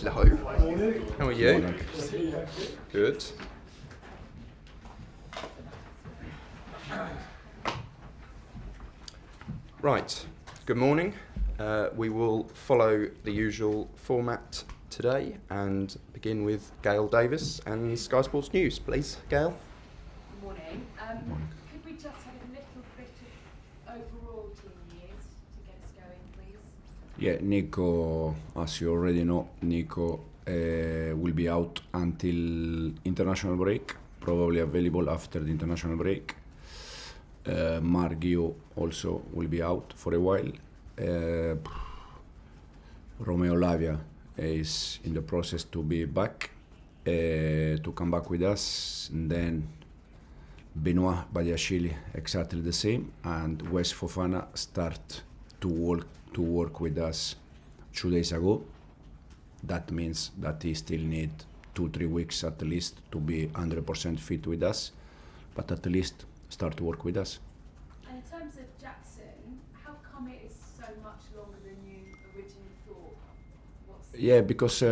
Hello. How are you? Morning. Good. Right. Good morning. We will follow the usual format today and begin with Gail Davis and Sky Sports News, please. Gail. Good morning. Could we just have a little bit of overall team news to get us going, please? Yeah, Nico, as you already know, Nico will be out until international break, probably available after the international break. Margio also will be out for a while. Romeo Lavia is in the process to be back, to come back with us. And then Benoit Badiashile, exactly the same, and Wes Fofana start to work with us 2 days ago. That means that he still need 2-3 weeks at least to be 100% fit with us, but at least start to work with us. And in terms of Jackson, how come it is so much longer than you originally thought? Yeah, because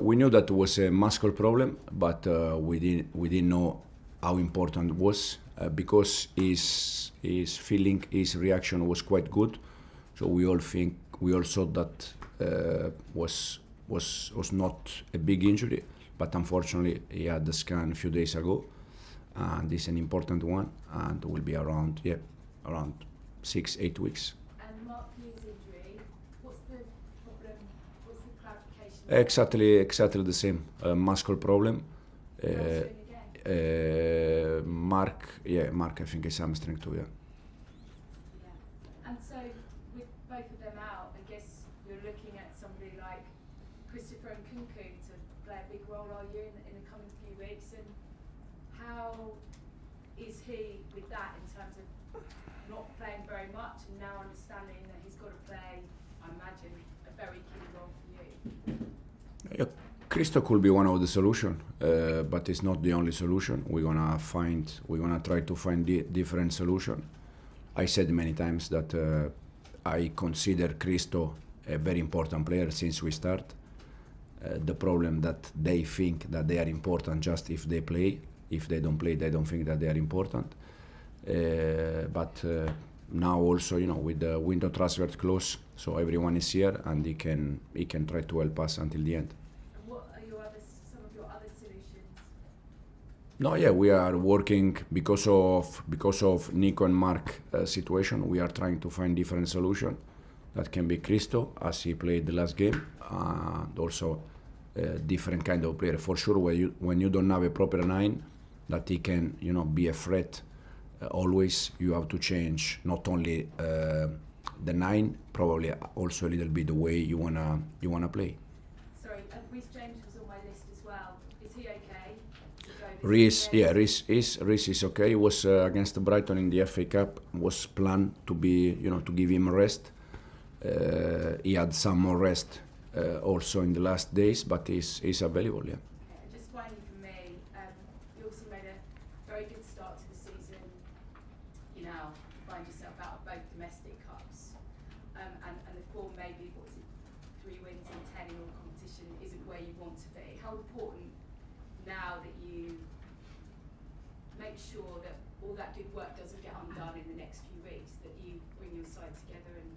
we knew that it was a muscle problem, but we didn't know how important it was, because his feeling, his reaction was quite good. So we all thought that was not a big injury, but unfortunately he had the scan a few days ago, and it's an important one, and will be around 6-8 weeks. And Mark Lee's injury, what's the problem? What's the clarification? Exactly the same muscle problem. Hamstring again? Mark, I think is hamstring too. Yeah. Yeah. And so with both of them out, I guess you're looking at somebody like Christopher and Kunku to play a big role, are you, in the coming few weeks? And how is he with that in terms of not playing very much and now understanding that he's got to play, I imagine, a very key role for you? Yeah, Christo could be one of the solution, but it's not the only solution. We're gonna try to find different solution. I said many times that I consider Christo a very important player since we start. The problem that they think that they are important just if they play. If they don't play, they don't think that they are important. But now also, with the window transfer close, so everyone is here and he can try to help us until the end. And what are some of your other solutions? No, yeah, we are working because of Nico and Mark situation. We are trying to find different solution. That can be Christo, as he played the last game, and also different kind of player. For sure, when you don't have a proper 9, that he can, be a threat. Always, you have to change not only the 9, probably also a little bit the way you wanna play. Sorry, Reece James was on my list as well. Is he okay? Reece is okay. He was against Brighton in the FA Cup. Was planned to be, to give him a rest. He had some more rest also in the last days, but he's available. Yeah. Okay, just finally for me, you also made a very good start to the season. You now find yourself out of both domestic cups, and the form maybe 3 wins in 10 in all competition isn't where you want to be. How important now that you make sure that all that good work doesn't get undone in the next few weeks, that you bring your side together and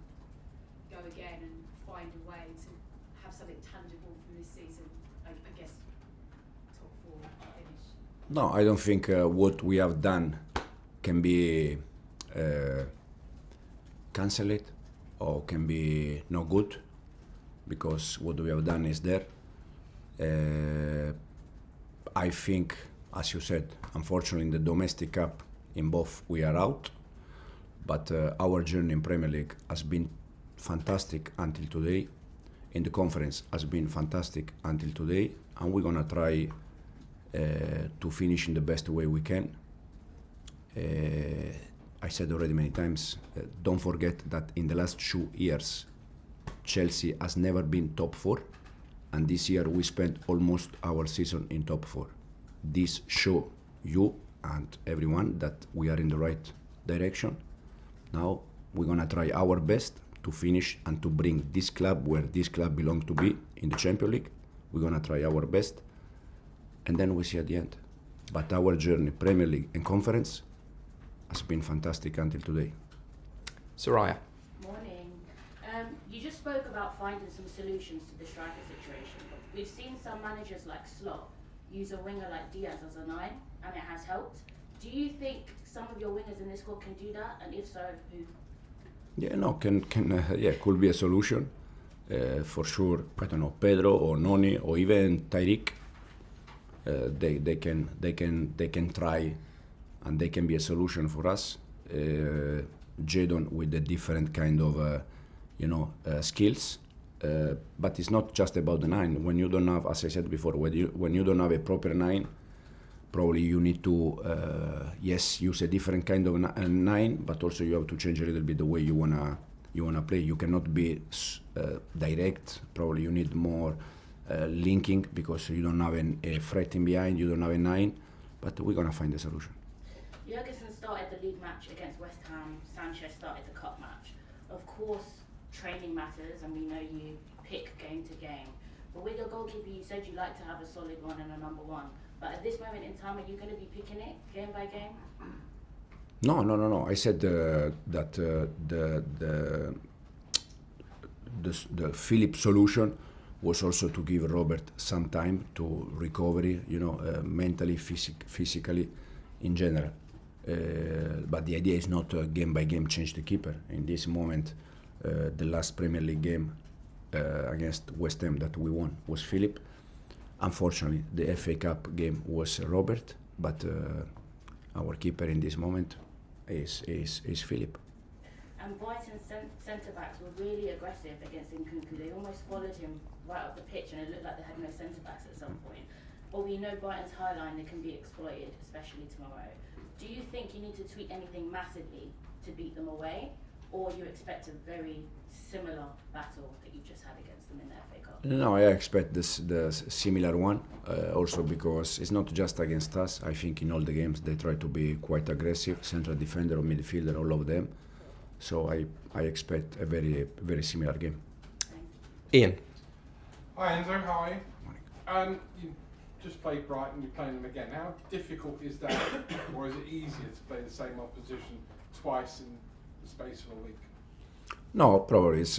go again and find a way to have something tangible from this season, I guess top 4 finish? No, I don't think what we have done can be cancelled or can be no good, because what we have done is there. I think, as you said, unfortunately in the domestic cup, in both we are out, but our journey in Premier League has been fantastic until today. In the conference has been fantastic until today, and we're gonna try to finish in the best way we can. I said already many times, don't forget that in the last 2 years, Chelsea has never been top 4, and this year we spent almost our season in top 4. This show you and everyone that we are in the right direction. Now We're gonna try our best to finish and to bring this club where this club belongs to be in the Champions League. We're gonna try our best, and then we see at the end. But our journey, Premier League and Conference, has been fantastic until today. Soraya. Morning. You just spoke about finding some solutions to the striker situation. We've seen some managers like Slot use a winger like Diaz as a 9, and it has helped. Do you think some of your wingers in this squad can do that? And if so, who? Yeah, no, could be a solution. For sure, I don't know, Pedro or Noni or even Tyreek. They can try, and they can be a solution for us. Jadon with a different kind of skills, but it's not just about the 9. When you don't have, as I said before, when you don't have a proper 9, probably you need to use a different kind of 9, but also you have to change a little bit the way you wanna play. You cannot be direct. Probably you need more linking, because you don't have a threat in behind. You don't have a 9, but we're gonna find a solution. Jurgensen started the league match against West Ham. Sanchez started the cup match. Of course, training matters, and we know you pick game to game. But with your goalkeeper, you said you like to have a solid one and a number 1. But at this moment in time, are you going to be picking it game by game? No. I said that the Philip solution was also to give Robert some time to recovery, mentally, physically, in general. But the idea is not game by game change the keeper. In this moment, the last Premier League game against West Ham that we won was Philip. Unfortunately, the FA Cup game was Robert, but our keeper in this moment is Philip. And Brighton's centre-backs were really aggressive against Nkunku. They almost followed him right up the pitch, and it looked like they had no centre-backs at some point. But we know Brighton's high line, they can be exploited, especially tomorrow. Do you think you need to tweak anything massively to beat them away, or you expect a very similar battle that you just had against them in the FA Cup? No, I expect the similar one, also because it's not just against us. I think in all the games they try to be quite aggressive, central defender or midfielder, all of them. So I expect a very, very similar game. Ian. Hi Enzo, how are you? Morning. You just played Brighton, you're playing them again. How difficult is that, or is it easier to play the same opposition twice in the space of a week? No, probably it's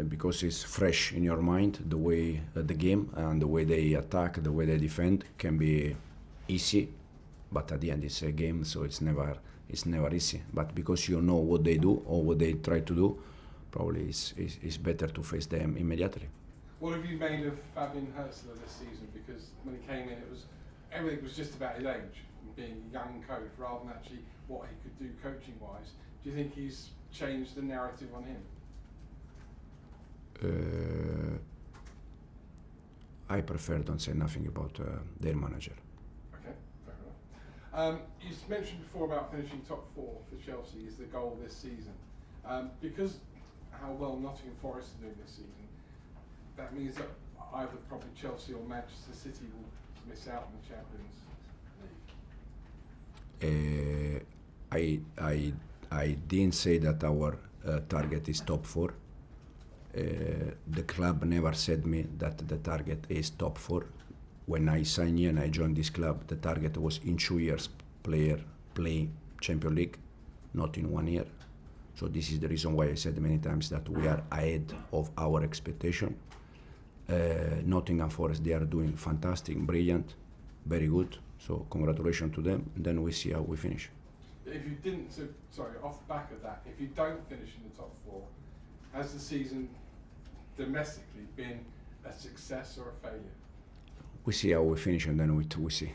because it's fresh in your mind. The way the game and the way they attack, the way they defend can be easy, but at the end it's a game, so it's never easy. But because you know what they do or what they try to do, probably it's better to face them immediately. What have you made of Fabian Hurstler this season? Because when he came in, everything was just about his age, and being a young coach, rather than actually what he could do coaching-wise. Do you think he's changed the narrative on him? I prefer don't say nothing about their manager. Okay, fair enough. You mentioned before about finishing top 4 for Chelsea is the goal this season. Because how well Nottingham Forest are doing this season, that means that either probably Chelsea or Manchester City will miss out on the Champions League. I didn't say that our target is top 4. The club never said me that the target is top 4. When I signed here and I joined this club, the target was in 2 years play Champions League, not in 1 year. So this is the reason why I said many times that we are ahead of our expectation. Nottingham Forest, they are doing fantastic, brilliant, very good. So congratulations to them. And then we see how we finish. If you didn't, off the back of that, if you don't finish in the top 4, has the season domestically been a success or a failure? We see how we finish, and then we see.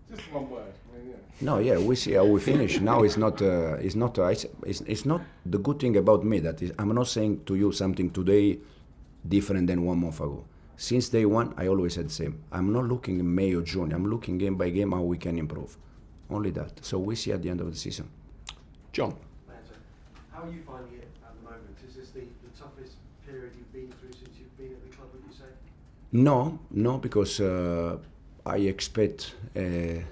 Just one word. I mean, yeah. No, yeah, we see how we finish. Now it's not the good thing about me that is, I'm not saying to you something today different than 1 month ago. Since day one, I always said the same. I'm not looking in May or June. I'm looking game by game how we can improve. Only that. So we see at the end of the season. John. How are you finding it at the moment? Is this the toughest period you've been through since you've been at the club, would you say? No, because I expect a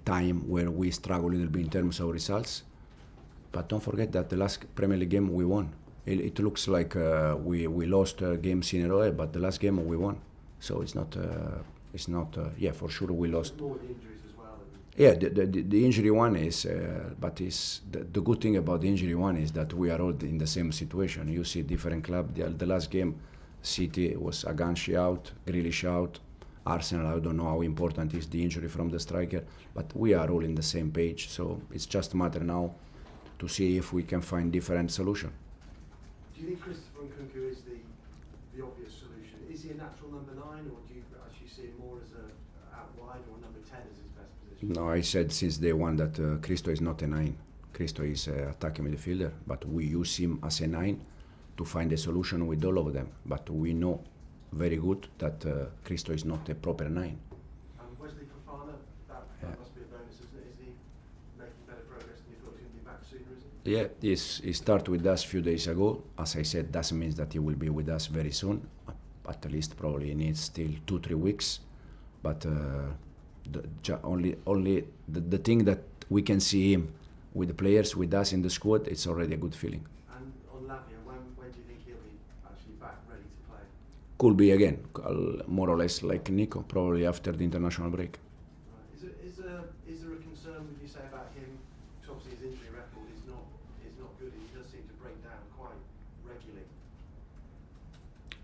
time where we struggle a little bit in terms of results. But don't forget that the last Premier League game we won. It looks like we lost games in a row, but the last game we won. So it's not. Yeah, for sure we lost. More the injuries as well. Yeah, the injury one is, but is the good thing about the injury one is that we are all in the same situation. You see different club. The last game, City was Aganshi out, Grealish out, Arsenal. I don't know how important is the injury from the striker, but we are all in the same page. So it's just a matter now to see if we can find different solution. Do you think Christopher Nkunku is the obvious solution? Is he a natural number 9, or do you actually see him more as a out wide, or number 10 as his best position? No, I said since day one that Christo is not a 9. Christo is an attacking midfielder, but we use him as a 9 to find a solution with all of them. But we know very good that Christo is not a proper 9. And Wesley Fofana, that must be a bonus, isn't it? Is he making better progress than you thought he would be back sooner, is it? Yeah, he started with us a few days ago. As I said, doesn't mean that he will be with us very soon. At least probably he needs still 2-3 weeks. But only the thing that we can see him with the players, with us in the squad, it's already a good feeling. And on Lavia, when do you think he'll be actually back ready to play? Could be again, more or less like Nico, probably after the international break. Right. Is there a concern, would you say, about him? Because obviously his injury record is not good, and he does seem to break down quite regularly.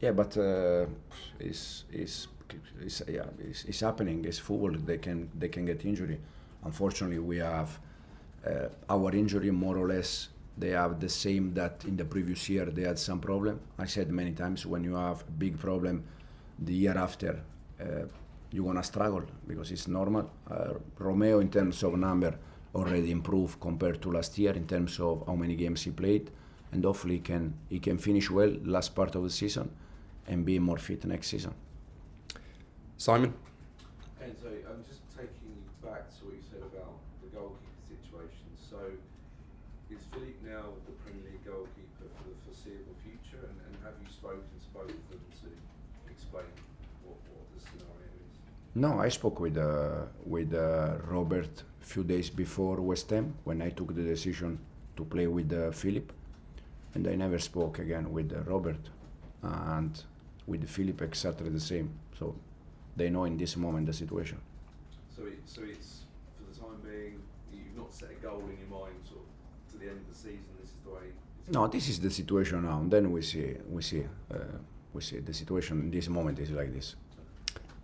Yeah, but it's happening. It's football. They can get injury. Unfortunately, we have our injury more or less. They have the same that in the previous year they had some problem. I said many times, when you have a big problem the year after, you're gonna struggle because it's normal. Romeo, in terms of number, already improved compared to last year in terms of how many games he played, and hopefully he can finish well last part of the season and be more fit next season. Simon? Enzo, I'm just taking you back to what you said about the goalkeeper situation. So, is Philippe now the Premier League goalkeeper for the foreseeable future? And have you spoken to both of them to explain what the scenario is? No, I spoke with Robert a few days before West Ham when I took the decision to play with Philippe, and I never spoke again with Robert, and with Philippe exactly the same. So they know in this moment the situation. So it's for the time being, you've not set a goal in your mind sort of to the end of the season. This is the way. No, this is the situation now. And then we see the situation in this moment is like this.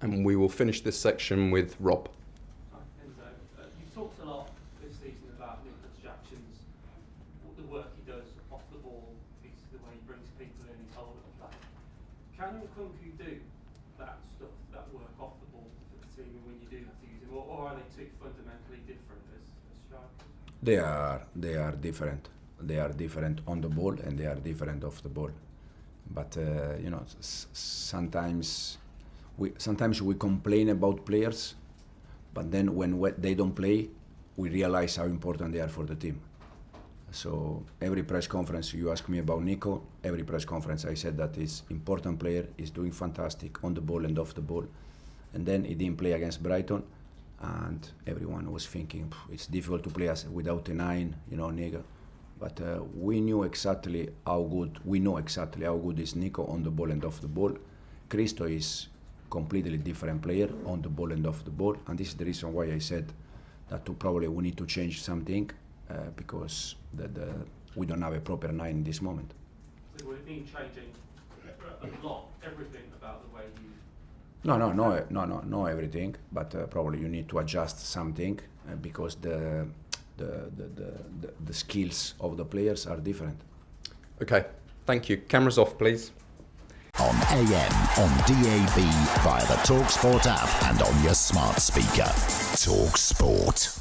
And we will finish this section with Rob. Hi, Enzo. You've talked a lot this season about Nicolas Jackson's, the work he does off the ball, the way he brings people in, his whole play. Can Nkunku do that stuff, that work off the ball for the team when you do have to use him, or are they two fundamentally different as strikers? They are different. They are different on the ball and they are different off the ball. But sometimes we complain about players, but then when they don't play, we realize how important they are for the team. So every press conference you ask me about Nico, every press conference I said that he's important player, he's doing fantastic on the ball and off the ball. And then he didn't play against Brighton, and everyone was thinking it's difficult to play without a 9, Nico. But we know exactly how good is Nico on the ball and off the ball. Christo is completely different player on the ball and off the ball, and this is the reason why I said that probably we need to change something because we don't have a proper 9 in this moment. So would it mean changing a lot, everything about the way you? No, everything. But probably you need to adjust something because the skills of the players are different. Okay, thank you. Cameras off, please. On AM, on DAB, via the talkSPORT app and on your smart speaker. talkSPORT.